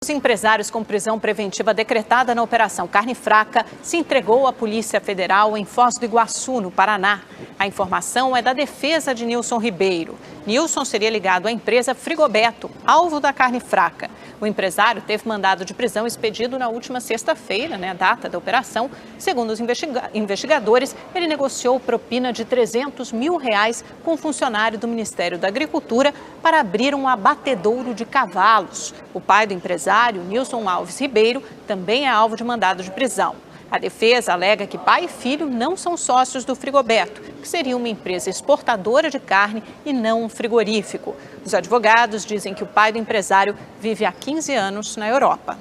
Os empresários com prisão preventiva decretada na Operação Carne Fraca se entregou à Polícia Federal em Foz do Iguaçu, no Paraná. A informação é da defesa de Nilson Ribeiro. Nilson seria ligado à empresa Frigobeto, alvo da carne fraca. O empresário teve mandado de prisão expedido na última sexta-feira, a data da operação. Segundo os investigadores, ele negociou propina de R$300 mil com um funcionário do Ministério da Agricultura para abrir um abatedouro de cavalos. O pai do empresário, Nilson Alves Ribeiro, também é alvo de mandado de prisão. A defesa alega que pai e filho não são sócios do Frigobeto, que seria uma empresa exportadora de carne e não um frigorífico. Os advogados dizem que o pai do empresário vive há 15 anos na Europa.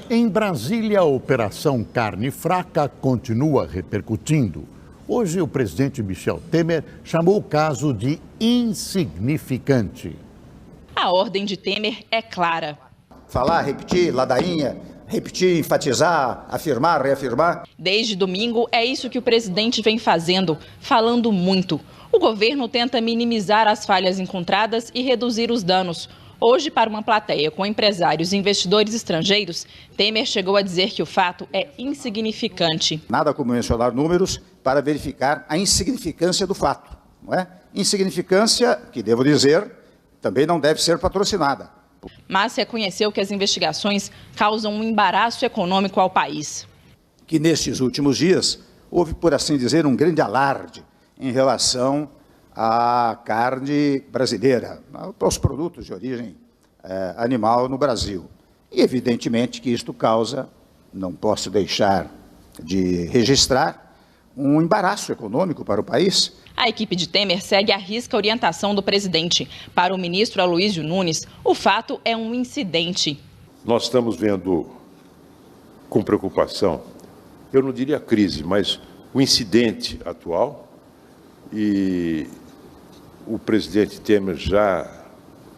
Em Brasília, a Operação Carne Fraca continua repercutindo. Hoje, o presidente Michel Temer chamou o caso de insignificante. A ordem de Temer é clara. Falar, repetir, ladainha, repetir, enfatizar, afirmar, reafirmar. Desde domingo, é isso que o presidente vem fazendo, falando muito. O governo tenta minimizar as falhas encontradas e reduzir os danos. Hoje, para uma plateia com empresários e investidores estrangeiros, Temer chegou a dizer que o fato é insignificante. Nada como mencionar números para verificar a insignificância do fato, não é? Insignificância que, devo dizer, também não deve ser patrocinada. Mas reconheceu que as investigações causam um embaraço econômico ao país. Que nestes últimos dias houve, por assim dizer, um grande alarde em relação à carne brasileira, aos produtos de origem animal no Brasil. E evidentemente que isto causa, não posso deixar de registrar, um embaraço econômico para o país. A equipe de Temer segue à risca a orientação do presidente. Para o ministro Aloísio Nunes, o fato é um incidente. Nós estamos vendo com preocupação, eu não diria a crise, mas o incidente atual. E o presidente Temer já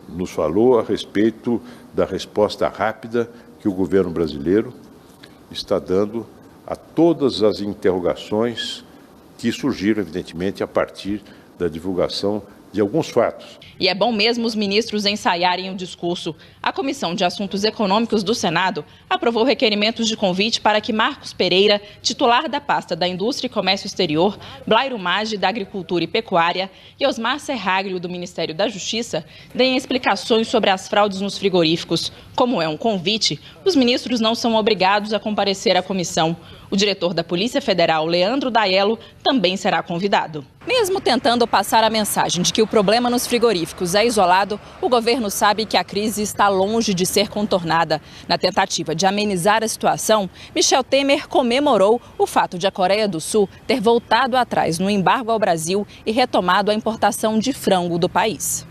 nos falou a respeito da resposta rápida que o governo brasileiro está dando a todas as interrogações que surgiram, evidentemente, a partir da divulgação de alguns fatos. E é bom mesmo os ministros ensaiarem o discurso. A Comissão de Assuntos Econômicos do Senado aprovou requerimentos de convite para que Marcos Pereira, titular da pasta da Indústria e Comércio Exterior, Blairo Maggi, da Agricultura e Pecuária, e Osmar Serraglio, do Ministério da Justiça, deem explicações sobre as fraudes nos frigoríficos. Como é um convite, os ministros não são obrigados a comparecer à comissão. O diretor da Polícia Federal, Leandro Daello, também será convidado. Mesmo tentando passar a mensagem de que o problema nos frigoríficos é isolado, o governo sabe que a crise está longe de ser contornada. Na tentativa de amenizar a situação, Michel Temer comemorou o fato de a Coreia do Sul ter voltado atrás no embargo ao Brasil e retomado a importação de frango do país.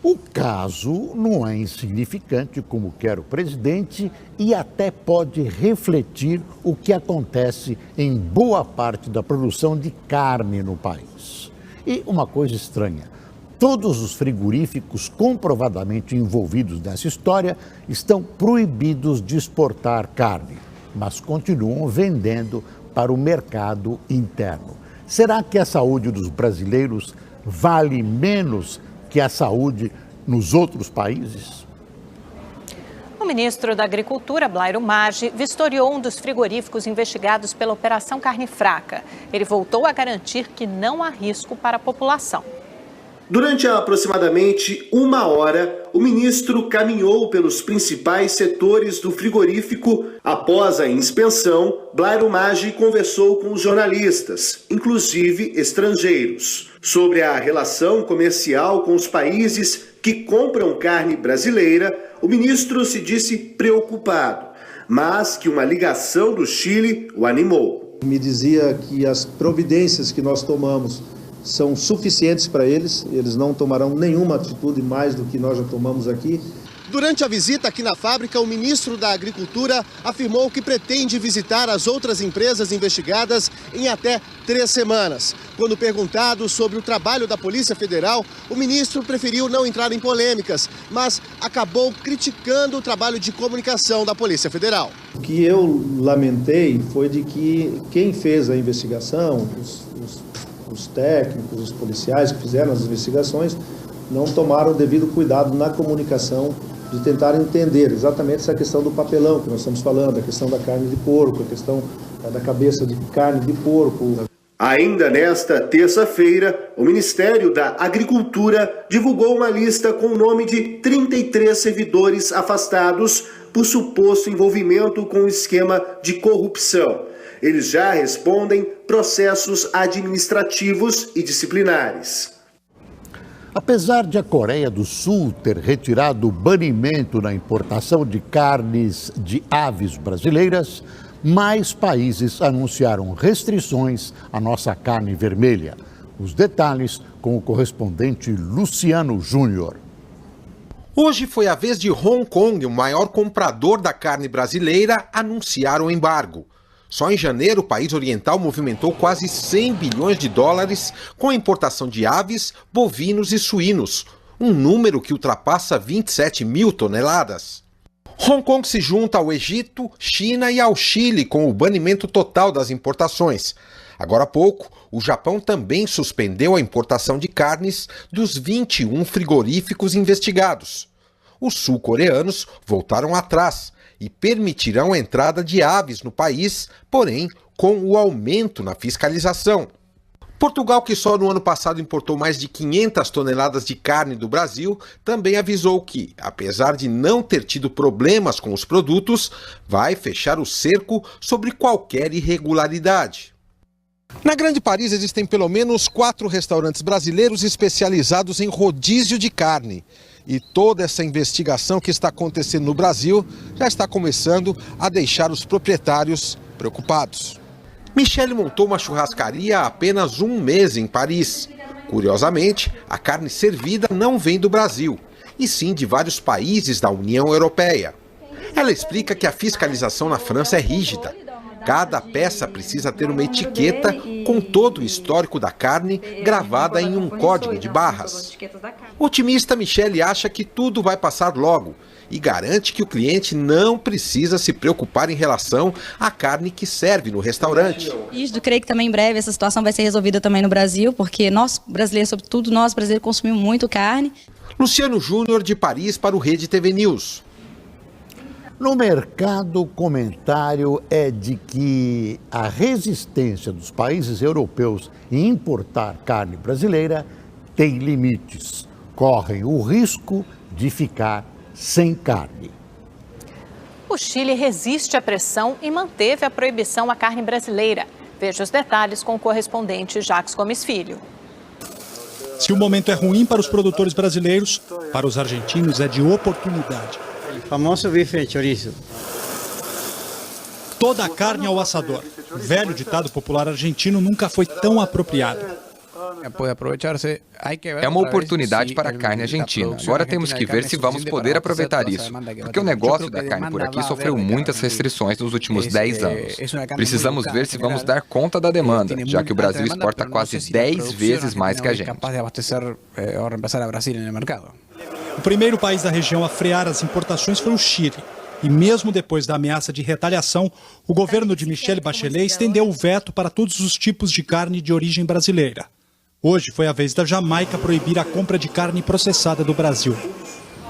O caso não é insignificante, como quer o presidente, e até pode refletir o que acontece em boa parte da produção de carne no país. E uma coisa estranha, todos os frigoríficos comprovadamente envolvidos nessa história estão proibidos de exportar carne, mas continuam vendendo para o mercado interno. Será que a saúde dos brasileiros vale menos que a saúde nos outros países? O ministro da Agricultura, Blairo Maggi, vistoriou um dos frigoríficos investigados pela Operação Carne Fraca. Ele voltou a garantir que não há risco para a população. Durante aproximadamente 1 hora, o ministro caminhou pelos principais setores do frigorífico. Após a inspeção, Blairo Maggi conversou com os jornalistas, inclusive estrangeiros, sobre a relação comercial com os países que compram carne brasileira. O ministro se disse preocupado, mas que uma ligação do Chile o animou. Me dizia que as providências que nós tomamos são suficientes para eles não tomarão nenhuma atitude mais do que nós já tomamos aqui. Durante a visita aqui na fábrica, o ministro da Agricultura afirmou que pretende visitar as outras empresas investigadas em até 3 semanas. Quando perguntado sobre o trabalho da Polícia Federal, o ministro preferiu não entrar em polêmicas, mas acabou criticando o trabalho de comunicação da Polícia Federal. O que eu lamentei foi de que quem fez a investigação, os técnicos, os policiais que fizeram as investigações, não tomaram o devido cuidado na comunicação de tentar entender exatamente essa questão do papelão que nós estamos falando, a questão da carne de porco, a questão da cabeça de carne de porco. Ainda nesta terça-feira, o Ministério da Agricultura divulgou uma lista com o nome de 33 servidores afastados por suposto envolvimento com o esquema de corrupção. Eles já respondem processos administrativos e disciplinares. Apesar de a Coreia do Sul ter retirado o banimento na importação de carnes de aves brasileiras, mais países anunciaram restrições à nossa carne vermelha. Os detalhes com o correspondente Luciano Júnior. Hoje foi a vez de Hong Kong, o maior comprador da carne brasileira, anunciar o embargo. Só em janeiro, o país oriental movimentou quase 100 bilhões de dólares com a importação de aves, bovinos e suínos, um número que ultrapassa 27 mil toneladas. Hong Kong se junta ao Egito, China e ao Chile com o banimento total das importações. Agora há pouco, o Japão também suspendeu a importação de carnes dos 21 frigoríficos investigados. Os sul-coreanos voltaram atrás e permitirão a entrada de aves no país, porém com o aumento na fiscalização. Portugal, que só no ano passado importou mais de 500 toneladas de carne do Brasil, também avisou que, apesar de não ter tido problemas com os produtos, vai fechar o cerco sobre qualquer irregularidade. Na Grande Paris existem pelo menos 4 restaurantes brasileiros especializados em rodízio de carne. E toda essa investigação que está acontecendo no Brasil já está começando a deixar os proprietários preocupados. Michele montou uma churrascaria há apenas um mês em Paris. Curiosamente, a carne servida não vem do Brasil, e sim de vários países da União Europeia. Ela explica que a fiscalização na França é rígida. Cada peça precisa ter uma etiqueta com todo o histórico da carne gravada em um código de barras. Otimista, Michele acha que tudo vai passar logo e garante que o cliente não precisa se preocupar em relação à carne que serve no restaurante. Isso, creio que também em breve essa situação vai ser resolvida também no Brasil, porque nós brasileiros, sobretudo nós brasileiros, consumimos muito carne. Luciano Júnior, de Paris, para o Rede TV News. No mercado, o comentário é de que a resistência dos países europeus em importar carne brasileira tem limites. Correm o risco de ficar sem carne. O Chile resiste à pressão e manteve a proibição à carne brasileira. Veja os detalhes com o correspondente Jacques Gomes Filho. Se o momento é ruim para os produtores brasileiros, para os argentinos é de oportunidade. O famoso bife de chorizo. Toda a carne ao assador. O velho ditado popular argentino nunca foi tão apropriado. É uma oportunidade para a carne argentina. Agora temos que ver se vamos poder aproveitar isso, porque o negócio da carne por aqui sofreu muitas restrições nos últimos 10 anos. Precisamos ver se vamos dar conta da demanda, já que o Brasil exporta quase 10 vezes mais que a gente. O primeiro país da região a frear as importações foi o Chile. E mesmo depois da ameaça de retaliação, o governo de Michelle Bachelet estendeu o veto para todos os tipos de carne de origem brasileira. Hoje foi a vez da Jamaica proibir a compra de carne processada do Brasil.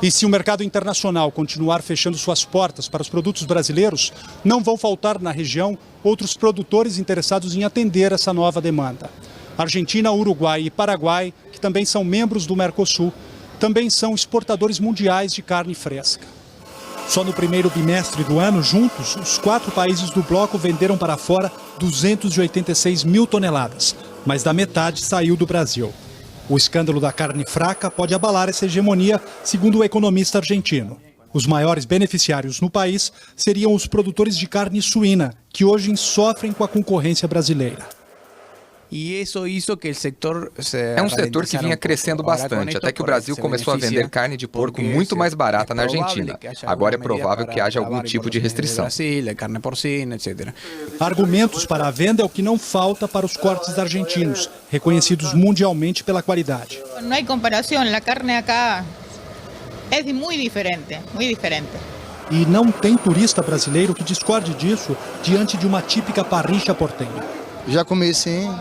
E se o mercado internacional continuar fechando suas portas para os produtos brasileiros, não vão faltar na região outros produtores interessados em atender essa nova demanda. Argentina, Uruguai e Paraguai, que também são membros do Mercosul, também são exportadores mundiais de carne fresca. Só no primeiro bimestre do ano, juntos, os 4 países do bloco venderam para fora 286 mil toneladas, mas da metade saiu do Brasil. O escândalo da carne fraca pode abalar essa hegemonia, segundo o economista argentino. Os maiores beneficiários no país seriam os produtores de carne suína, que hoje sofrem com a concorrência brasileira. É um setor que vinha crescendo bastante, até que o Brasil começou a vender carne de porco muito mais barata na Argentina. Agora é provável que haja algum tipo de restrição. Argumentos para a venda é o que não falta para os cortes argentinos, reconhecidos mundialmente pela qualidade. Não há comparação, a carne aqui é muito diferente, muito diferente. E não tem turista brasileiro que discorde disso diante de uma típica parricha portenha. Já comi sim.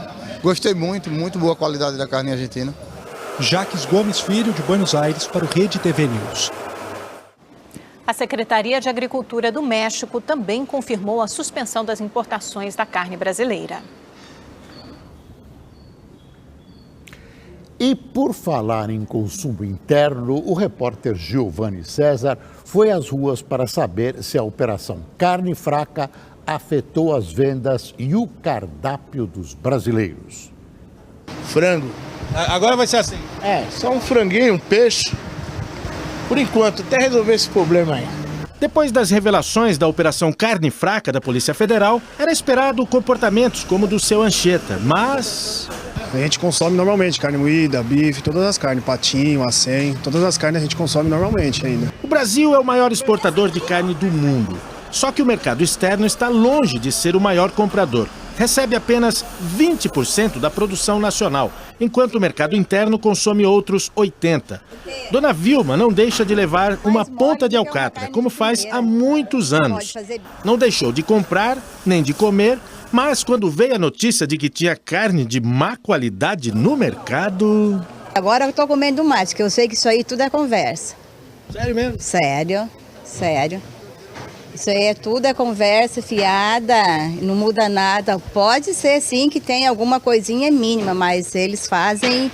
Gostei muito boa a qualidade da carne argentina. Jacques Gomes Filho, de Buenos Aires, para o Rede TV News. A Secretaria de Agricultura do México também confirmou a suspensão das importações da carne brasileira. E por falar em consumo interno, o repórter Giovanni César foi às ruas para saber se a operação Carne Fraca afetou as vendas e o cardápio dos brasileiros. Frango. Agora vai ser assim? Só um franguinho, um peixe. Por enquanto, até resolver esse problema aí. Depois das revelações da Operação Carne Fraca da Polícia Federal, era esperado comportamentos como o do seu Anchieta, mas... A gente consome normalmente carne moída, bife, todas as carnes, patinho, acém, todas as carnes a gente consome normalmente ainda. O Brasil é o maior exportador de carne do mundo. Só que o mercado externo está longe de ser o maior comprador. Recebe apenas 20% da produção nacional, enquanto o mercado interno consome outros 80%. Dona Vilma não deixa de levar uma ponta de alcatra, como faz há muitos anos. Não deixou de comprar, nem de comer, mas quando veio a notícia de que tinha carne de má qualidade no mercado... Agora eu estou comendo mais, porque eu sei que isso aí tudo é conversa. Sério mesmo? Sério. Isso aí tudo é conversa fiada, não muda nada. Pode ser sim que tenha alguma coisinha mínima, mas eles fazem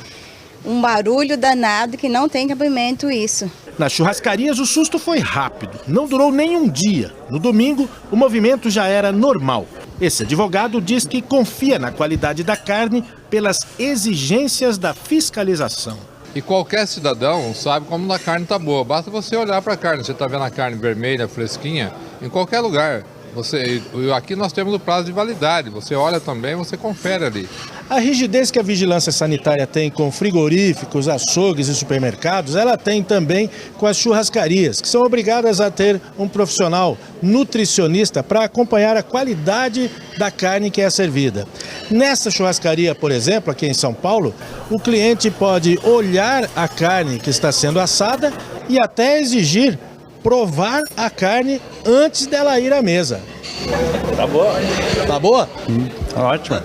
um barulho danado que não tem cabimento isso. Nas churrascarias o susto foi rápido, não durou nem um dia. No domingo o movimento já era normal. Esse advogado diz que confia na qualidade da carne pelas exigências da fiscalização. E qualquer cidadão sabe como a carne está boa. Basta você olhar para a carne. Você está vendo a carne vermelha, fresquinha, em qualquer lugar. Aqui nós temos o prazo de validade. Você olha também, você confere ali. A rigidez que a vigilância sanitária tem com frigoríficos, açougues e supermercados, ela tem também com as churrascarias, que são obrigadas a ter um profissional nutricionista para acompanhar a qualidade da carne que é servida. Nessa churrascaria, por exemplo, aqui em São Paulo, o cliente pode olhar a carne que está sendo assada e até exigir provar a carne antes dela ir à mesa. Tá boa. Tá boa? Ótimo.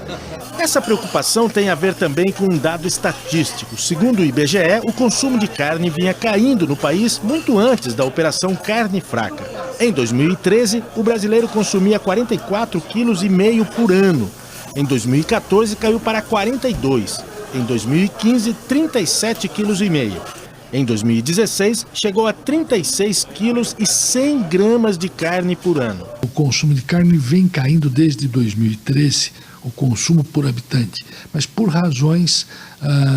Essa preocupação tem a ver também com um dado estatístico. Segundo o IBGE, o consumo de carne vinha caindo no país muito antes da Operação Carne Fraca. Em 2013, o brasileiro consumia 44,5 kg por ano. Em 2014, caiu para 42. Em 2015, 37,5 kg. Em 2016, chegou a 36 quilos e 100 gramas de carne por ano. O consumo de carne vem caindo desde 2013, o consumo por habitante, mas por razões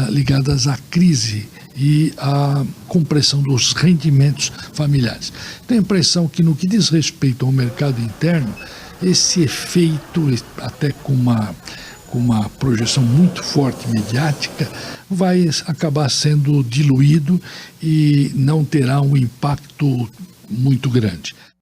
ligadas à crise e à compressão dos rendimentos familiares. Tenho a impressão que no que diz respeito ao mercado interno, esse efeito, até com uma projeção muito forte mediática, vai acabar sendo diluído e não terá um impacto muito grande.